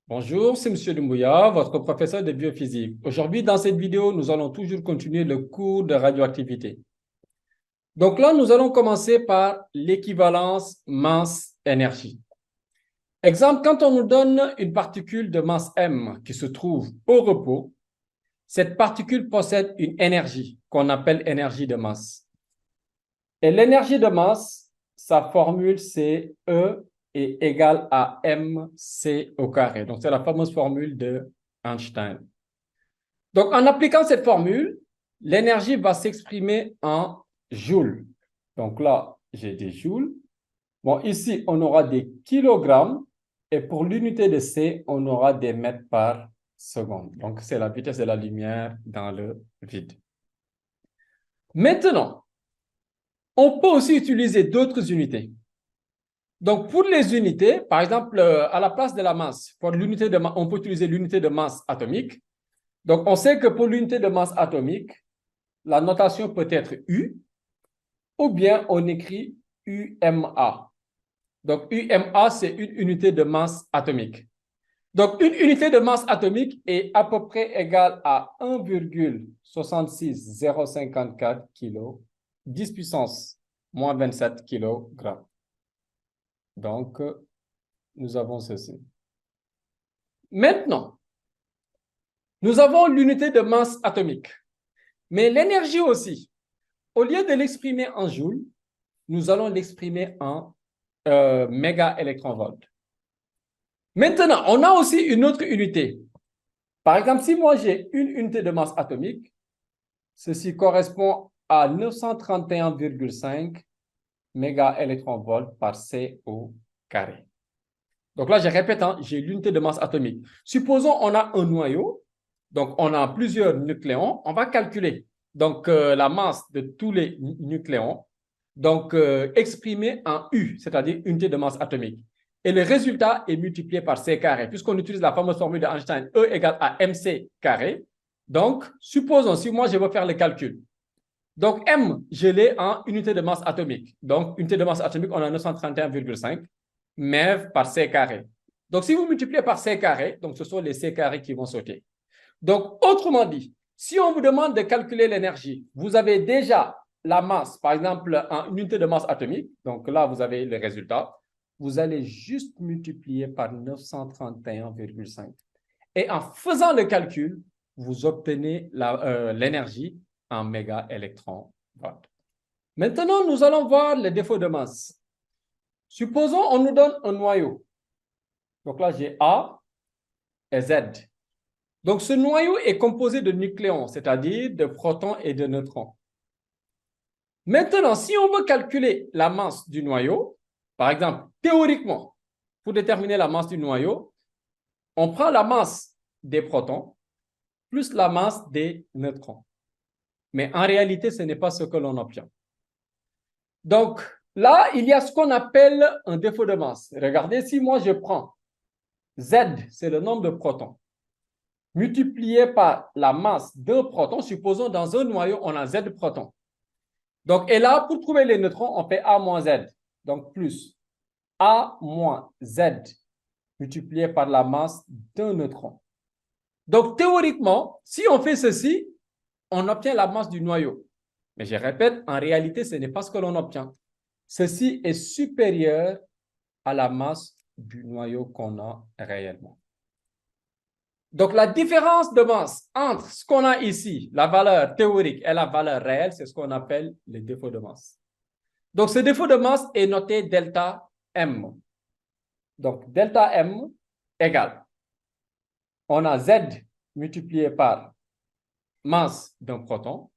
Bonjour, c'est Monsieur Doumbouya, votre professeur de biophysique. Aujourd'hui, dans cette vidéo, nous allons toujours continuer le cours de radioactivité. Donc là, nous allons commencer par l'équivalence masse-énergie. Exemple, quand on nous donne une particule de masse m qui se trouve au repos, cette particule possède une énergie qu'on appelle énergie de masse. Et l'énergie de masse, sa formule, c'est E est égal à mc au carré. Donc, c'est la fameuse formule de Einstein. Donc, en appliquant cette formule, l'énergie va s'exprimer en joules. Donc là, j'ai des joules. Bon, ici, on aura des kilogrammes. Et pour l'unité de C, on aura des mètres par seconde. Donc, c'est la vitesse de la lumière dans le vide. Maintenant, on peut aussi utiliser d'autres unités. Donc, pour les unités, par exemple, à la place de la masse, pour l'unité de on peut utiliser l'unité de masse atomique. Donc, on sait que pour l'unité de masse atomique, la notation peut être U, ou bien on écrit UMA. Donc, UMA, c'est une unité de masse atomique. Donc, une unité de masse atomique est à peu près égale à 1,66054 kg, 10 puissance moins 27 kg. Donc, nous avons ceci. Maintenant, nous avons l'unité de masse atomique. Mais l'énergie aussi, au lieu de l'exprimer en joules, nous allons l'exprimer en mégaélectronvolts. Maintenant, on a aussi une autre unité. Par exemple, si moi j'ai une unité de masse atomique, ceci correspond à 931,5 mégaélectronvolts par C au carré. Donc là, je répète, hein, j'ai l'unité de masse atomique. Supposons on a un noyau, donc on a plusieurs nucléons, on va calculer donc la masse de tous les nucléons, donc exprimée en U, c'est-à-dire unité de masse atomique. Et le résultat est multiplié par C carré, puisqu'on utilise la fameuse formule d'Einstein, E égale à mc carré. Donc, supposons, si moi je veux faire le calcul, donc M, je l'ai en unité de masse atomique. Donc, unité de masse atomique, on a 931,5 MeV par C carré. Donc, si vous multipliez par C carré, donc ce sont les C carrés qui vont sauter. Donc, autrement dit, si on vous demande de calculer l'énergie, vous avez déjà la masse, par exemple, en unité de masse atomique. Donc là, vous avez le résultat. Vous allez juste multiplier par 931,5. Et en faisant le calcul, vous obtenez l'énergie en mégaélectronvolts. Maintenant, nous allons voir les défauts de masse. Supposons on nous donne un noyau. Donc là, j'ai A et Z. Donc, ce noyau est composé de nucléons, c'est-à-dire de protons et de neutrons. Maintenant, si on veut calculer la masse du noyau, par exemple, théoriquement, pour déterminer la masse du noyau, on prend la masse des protons plus la masse des neutrons. Mais en réalité, ce n'est pas ce que l'on obtient. Donc, là, il y a ce qu'on appelle un défaut de masse. Regardez, si moi je prends Z, c'est le nombre de protons, multiplié par la masse d'un proton, supposons dans un noyau, on a Z protons. Donc, et là, pour trouver les neutrons, on fait A moins Z. Donc, plus A moins Z multiplié par la masse d'un neutron. Donc, théoriquement, si on fait ceci, on obtient la masse du noyau. Mais je répète, en réalité, ce n'est pas ce que l'on obtient. Ceci est supérieur à la masse du noyau qu'on a réellement. Donc, la différence de masse entre ce qu'on a ici, la valeur théorique, et la valeur réelle, c'est ce qu'on appelle le défaut de masse. Donc, ce défaut de masse est noté delta M. Donc, delta M égale, on a Z multiplié par masse d'un proton,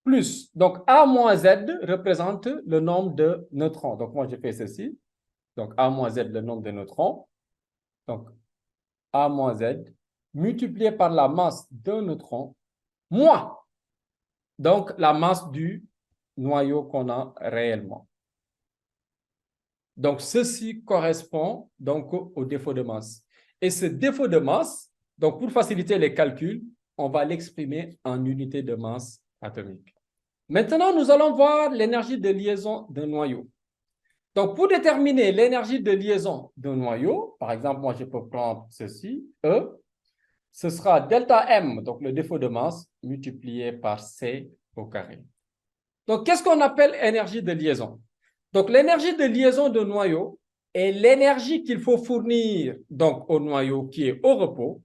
plus, donc A moins Z représente le nombre de neutrons. Donc, moi, je fais ceci. Donc, A moins Z, le nombre de neutrons. Donc, A moins Z multiplié par la masse d'un neutron, moins, donc, la masse du noyau qu'on a réellement. Donc, ceci correspond donc au défaut de masse. Et ce défaut de masse, donc pour faciliter les calculs, on va l'exprimer en unité de masse atomique. Maintenant, nous allons voir l'énergie de liaison d'un noyau. Donc, pour déterminer l'énergie de liaison d'un noyau, par exemple, moi, je peux prendre ceci, E, ce sera delta M, donc le défaut de masse, multiplié par C au carré. Donc, qu'est-ce qu'on appelle énergie de liaison? Donc, l'énergie de liaison de noyau est l'énergie qu'il faut fournir donc, au noyau qui est au repos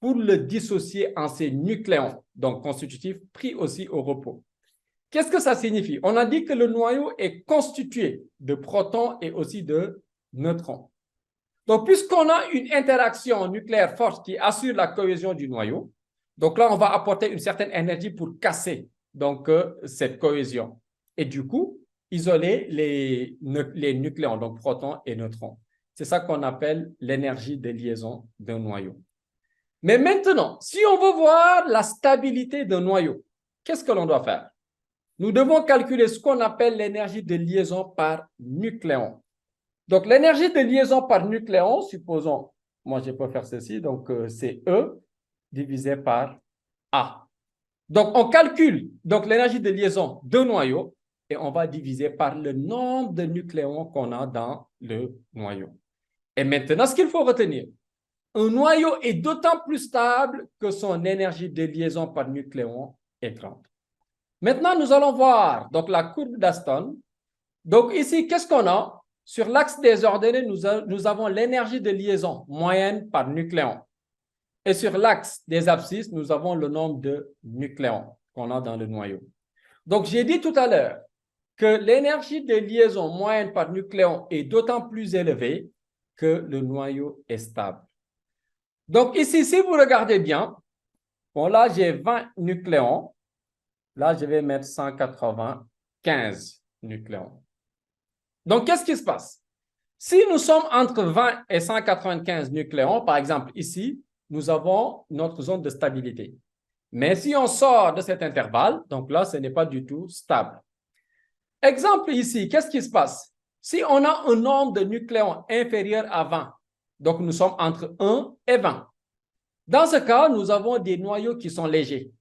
pour le dissocier en ses nucléons, donc constitutifs pris aussi au repos. Qu'est-ce que ça signifie? On a dit que le noyau est constitué de protons et aussi de neutrons. Donc, puisqu'on a une interaction nucléaire forte qui assure la cohésion du noyau, donc là, on va apporter une certaine énergie pour casser donc, cette cohésion. Et du coup, isoler les nucléons, donc protons et neutrons. C'est ça qu'on appelle l'énergie de liaison d'un noyau. Mais maintenant, si on veut voir la stabilité d'un noyau, qu'est-ce que l'on doit faire? Nous devons calculer ce qu'on appelle l'énergie de liaison par nucléon. Donc, l'énergie de liaison par nucléon, supposons, moi je peux faire ceci, donc c'est E divisé par A. Donc, on calcule donc l'énergie de liaison d'un noyau et on va diviser par le nombre de nucléons qu'on a dans le noyau. Et maintenant, ce qu'il faut retenir, un noyau est d'autant plus stable que son énergie de liaison par nucléon est grande. Maintenant, nous allons voir donc, la courbe d'Aston. Donc ici, qu'est-ce qu'on a? Sur l'axe des ordonnées, nous avons l'énergie de liaison moyenne par nucléon. Et sur l'axe des abscisses, nous avons le nombre de nucléons qu'on a dans le noyau. Donc, j'ai dit tout à l'heure que l'énergie de liaison moyenne par nucléon est d'autant plus élevée que le noyau est stable. Donc ici, si vous regardez bien, bon là, j'ai 20 nucléons. Là, je vais mettre 195 nucléons. Donc, qu'est-ce qui se passe? Si nous sommes entre 20 et 195 nucléons, par exemple ici, nous avons notre zone de stabilité. Mais si on sort de cet intervalle, donc là, ce n'est pas du tout stable. Exemple ici, qu'est-ce qui se passe? Si on a un nombre de nucléons inférieur à 20, donc nous sommes entre 1 et 20. Dans ce cas, nous avons des noyaux qui sont légers.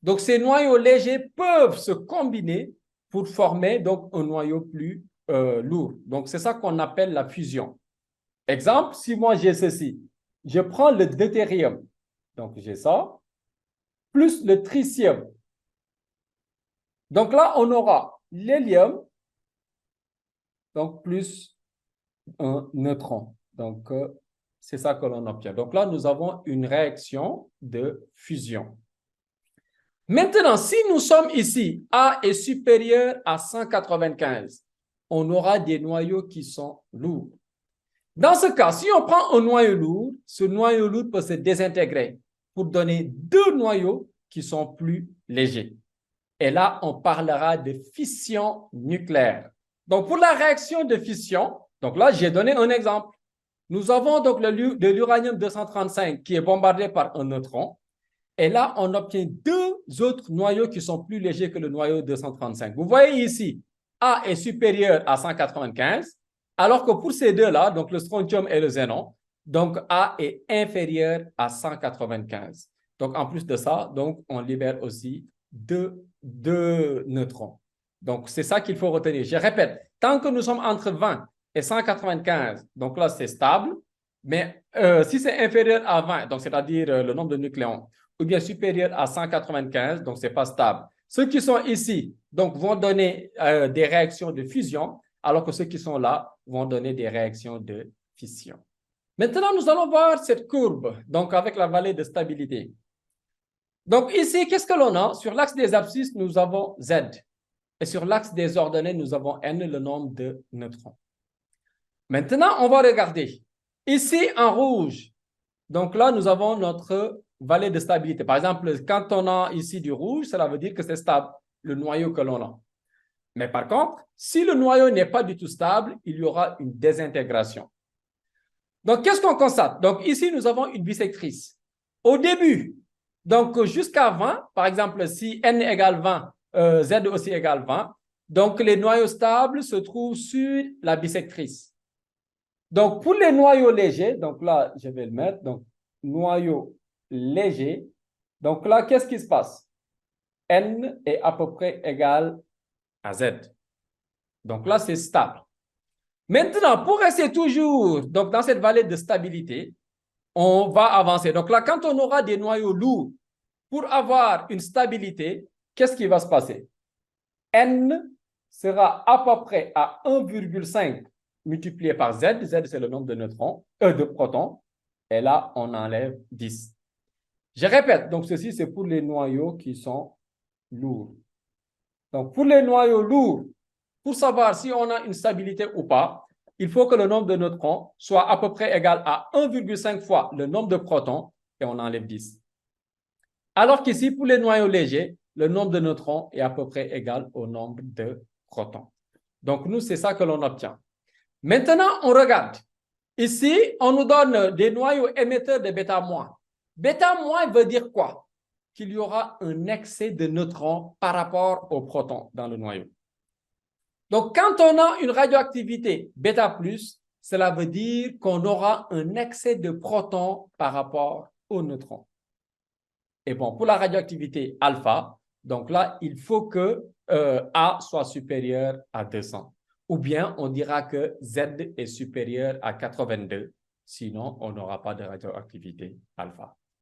Donc, ces noyaux légers peuvent se combiner pour former donc, un noyau plus lourd. Donc, c'est ça qu'on appelle la fusion. Exemple, si moi j'ai ceci, je prends le deutérium, donc j'ai ça, plus le tritium. Donc là, on aura l'hélium, donc plus un neutron. Donc, c'est ça que l'on obtient. Donc là, nous avons une réaction de fusion. Maintenant, si nous sommes ici, A est supérieur à 195, on aura des noyaux qui sont lourds. Dans ce cas, si on prend un noyau lourd, ce noyau lourd peut se désintégrer pour donner deux noyaux qui sont plus légers. Et là, on parlera de fission nucléaire. Donc, pour la réaction de fission, donc là, j'ai donné un exemple. Nous avons donc de l'uranium 235 qui est bombardé par un neutron. Et là, on obtient deux autres noyaux qui sont plus légers que le noyau 235. Vous voyez ici, A est supérieur à 195, alors que pour ces deux-là, donc le strontium et le xénon, donc A est inférieur à 195. Donc, en plus de ça, donc, on libère aussi deux neutrons. Donc, c'est ça qu'il faut retenir. Je répète, tant que nous sommes entre 20 et 195, donc là, c'est stable. Mais si c'est inférieur à 20, donc c'est-à-dire le nombre de nucléons, ou bien supérieur à 195, donc ce n'est pas stable. Ceux qui sont ici donc, vont donner des réactions de fusion, alors que ceux qui sont là vont donner des réactions de fission. Maintenant, nous allons voir cette courbe, donc avec la vallée de stabilité. Donc ici, qu'est-ce que l'on a? Sur l'axe des abscisses, nous avons Z. Et sur l'axe des ordonnées, nous avons N, le nombre de neutrons. Maintenant, on va regarder. Ici, en rouge, donc là, nous avons notre vallée de stabilité. Par exemple, quand on a ici du rouge, cela veut dire que c'est stable, le noyau que l'on a. Mais par contre, si le noyau n'est pas du tout stable, il y aura une désintégration. Donc, qu'est-ce qu'on constate? Donc, ici, nous avons une bisectrice. Au début, donc jusqu'à 20, par exemple, si n égale 20, z aussi égale 20, donc les noyaux stables se trouvent sur la bisectrice. Donc, pour les noyaux légers, donc là, je vais le mettre, donc noyau léger. Donc là, qu'est-ce qui se passe? N est à peu près égal à Z. Donc là, c'est stable. Maintenant, pour rester toujours donc, dans cette vallée de stabilité, on va avancer. Donc là, quand on aura des noyaux lourds, pour avoir une stabilité, qu'est-ce qui va se passer? N sera à peu près à 1,5 multiplié par Z. Z, c'est le nombre de neutrons, de protons. Et là, on enlève 10. Je répète, donc ceci, c'est pour les noyaux qui sont lourds. Donc, pour les noyaux lourds, pour savoir si on a une stabilité ou pas, il faut que le nombre de neutrons soit à peu près égal à 1,5 fois le nombre de protons et on enlève 10. Alors qu'ici, pour les noyaux légers, le nombre de neutrons est à peu près égal au nombre de protons. Donc, nous, c'est ça que l'on obtient. Maintenant, on regarde. Ici, on nous donne des noyaux émetteurs de bêta-. Bêta- veut dire quoi? Qu'il y aura un excès de neutrons par rapport aux protons dans le noyau. Donc, quand on a une radioactivité bêta+, cela veut dire qu'on aura un excès de protons par rapport aux neutrons. Et bon, pour la radioactivité alpha, donc là, il faut que A soit supérieur à 200. Ou bien, on dira que Z est supérieur à 82. Sinon, on n'aura pas de radioactivité alpha.